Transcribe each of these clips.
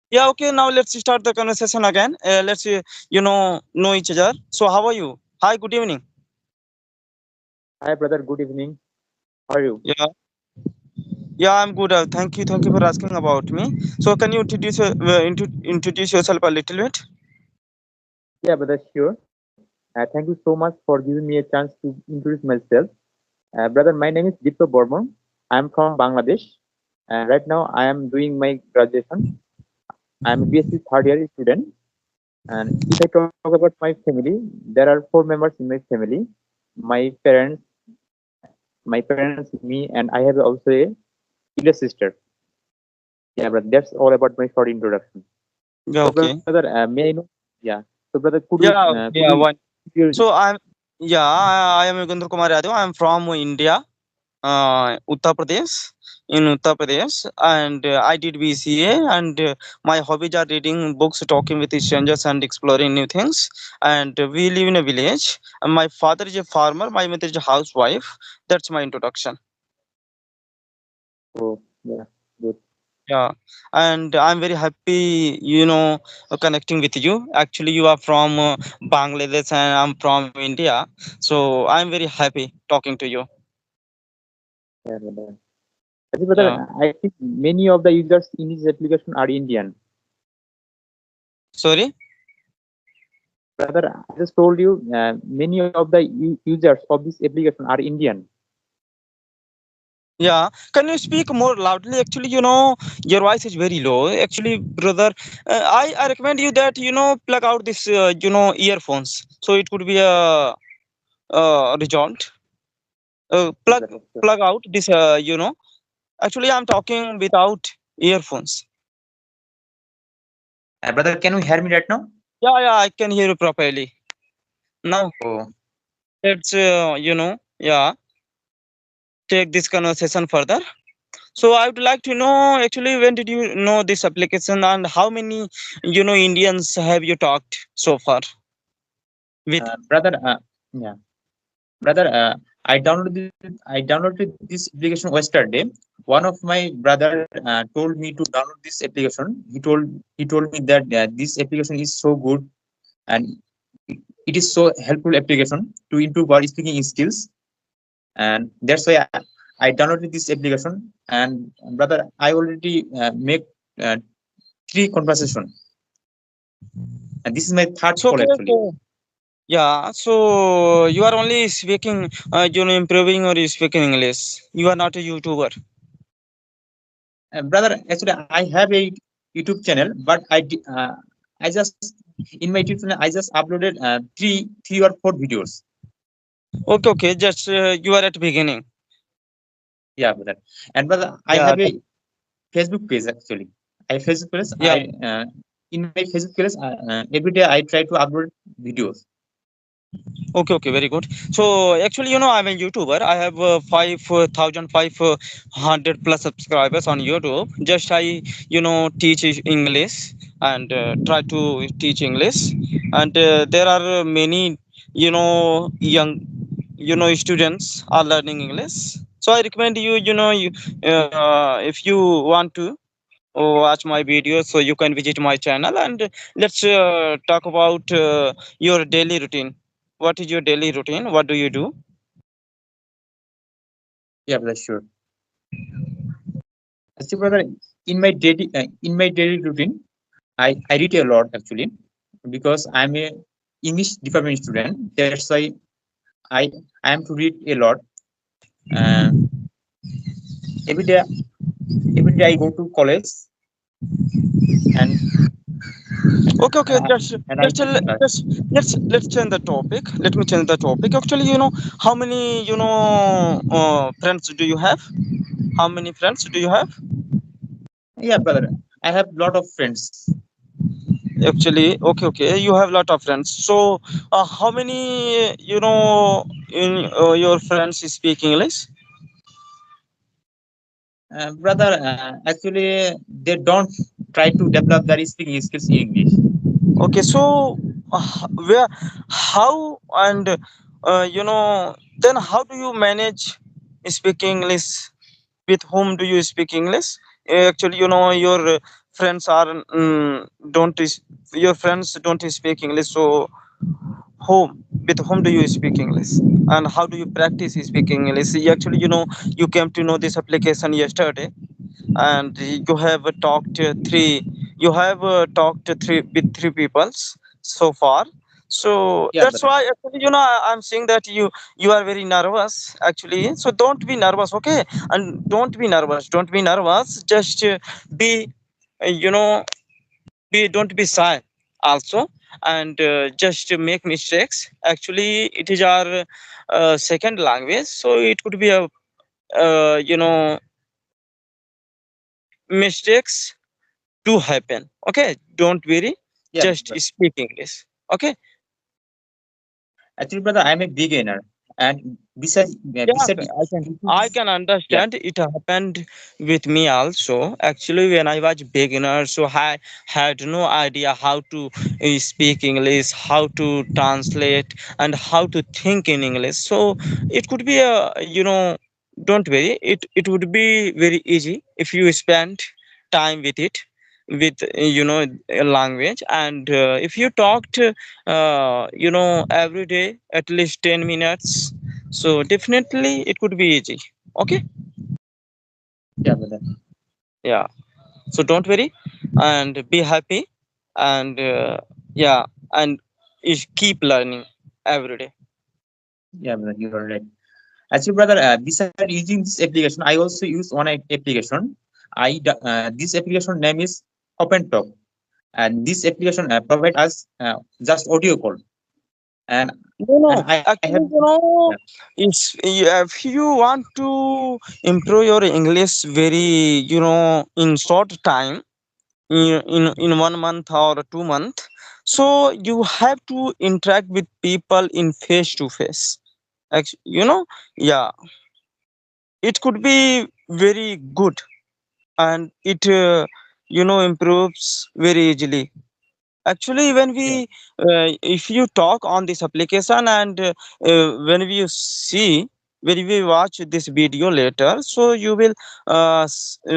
Yeah, okay. Now let's start the conversation again. Let's know each other. So how are you? Hi, good evening. Hi, brother. Good evening. How are you? Yeah, yeah, I'm good. Thank you for asking about me. So can you introduce yourself a little bit? Yeah, brother. Sure. Thank you so much for giving me a chance to introduce myself. Brother, my name is Dipto Bormon. I'm from Bangladesh. Right now, I am doing my graduation. I'm a BSc third year student. And if I talk about my family, there are four members in my family. My parents, me, and I have also a elder sister. Yeah, brother. That's all about my short introduction. Yeah, So, okay. brother, may I know? Yeah. So, brother, Yeah, could yeah. you One. your So I am Yugandhar Kumar Yadav. I'm from India, Uttar Pradesh, in Uttar Pradesh, and I did BCA. And my hobbies are reading books, talking with strangers, and exploring new things. And we live in a village. And my father is a farmer. My mother is a housewife. That's my introduction. oh, yeah, good. Yeah, and I'm very happy, connecting with you. Actually, you are from Bangladesh, and I'm from India. So I'm very happy talking to you. Yeah, brother. Actually, brother, Yeah. I think many of the users in this application are Indian. Sorry. Brother, I just told you many of the users of this application are Indian. Yeah, can you speak more loudly? Actually, your voice is very low. Actually, brother, I recommend you that plug out this earphones, so it could be a result. Okay, Plug brother, sure. plug out this. Actually, I'm talking without earphones. Brother, can you hear me right now? Yeah, yeah, I can hear you properly now. Oh, Let's yeah, take this conversation further. So I would like to know actually when did you know this application and how many Indians have you talked so far with? brother, yeah, brother, I downloaded this application yesterday. One of my brother told me to download this application. He told me that this application is so good and it is so helpful application to improve our speaking skills, and that's why I downloaded this application. And brother, I already make uh, three conversation, and this is my third So call okay, actually. okay. Yeah, so you are only speaking, improving or you speaking English. You are not a YouTuber. Brother, actually I have a YouTube channel, but I just in my YouTube channel I just uploaded three or four videos. Okay, okay. Just you are at beginning. Yeah, brother. And brother, I Yeah, have a Facebook page actually. I have Facebook page. yeah. In my Facebook page every day I try to upload videos. Okay, okay, very good. So actually, I'm a YouTuber. I have 5,500 plus subscribers on YouTube. Just I, teach English and try to teach English. And there are many, young, students are learning English. So I recommend you, if you want to watch my videos, so you can visit my channel and let's talk about your daily routine. What is your daily routine? What do you do? Yeah, brother, sure. Actually, brother, in my daily routine, I read a lot actually because I'm a English department student. That's why I I am to read a lot. Uh, every day, every day I go to college, and Okay, okay, uh, just and I just go to class. just let's change the topic. Let me change the topic. Actually, how many friends do you have? How many friends do you have? Yeah, brother, I have lot of friends. Actually, okay, okay, you have lot of friends. So how many in your friends speak English? Brother, actually they don't try to develop their speaking skills in English. Okay, so where, how, and then how do you manage speaking English? With whom do you speak English? Actually, your friends are don't your friends don't speak English, so whom with whom do you speak English, and how do you practice speaking English? Actually, you came to know this application yesterday, and you have talked three you have talked three with three peoples so far. So Yeah, that's brother. why actually, I'm saying that you are very nervous actually. So don't be nervous, okay? And don't be nervous, just be you know be don't be shy also, and just make mistakes. Actually, it is our second language, so it could be a mistakes do happen, okay? Don't worry, Yeah, just brother. speak English, okay? Actually, brother, I'm a beginner, and Yeah, beside I can yeah, understand. It happened with me also. Actually, when I was beginner, so I had no idea how to speak English, how to translate, and how to think in English. So it could be don't worry. It would be very easy if you spend time with it, with a language, and if you talked every day at least 10 minutes, so definitely it could be easy. Okay. yeah, brother. Yeah. So don't worry and be happy, and yeah, and is keep learning every day. Yeah, brother, you are right. Actually, brother, beside using this application, I also use one application. This application name is Open Talk, and this application provide us just audio call, and No, and no. I have Actually, yeah, if you want to improve your English very, in short time, in 1 month or 2 month, so you have to interact with people in face to face. Actually, yeah, it could be very good, and it improves very easily. Actually, when yeah, we if you talk on this application, and when we see when we watch this video later, so you will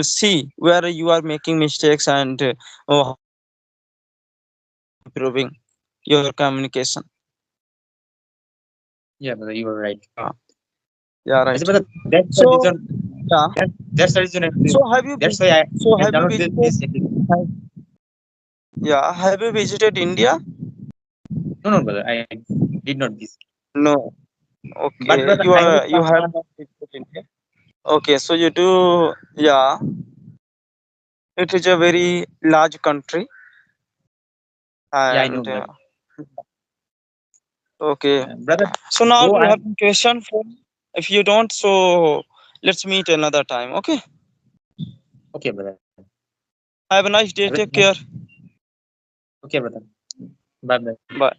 see where you are making mistakes, and how you are improving your communication. yeah, brother, you are right. Yeah, yeah, Actually, right. brother, that's the So reason. yeah, That's the reason. so have you That's why so I have you downloaded visited, this application. have- yeah, have you visited India? No, no, brother, I did not this. No. But Okay, brother, you I have are you have someone. not visited India. Okay, so you do, yeah. It is a very large country, Yeah, I know, and brother. okay. Brother, So now, though do you I have any question for me? If you don't, so let's meet another time. Okay. okay, brother. Have a nice Have day. a Take nice- care. Okay, brother. Bye, bye. Bye.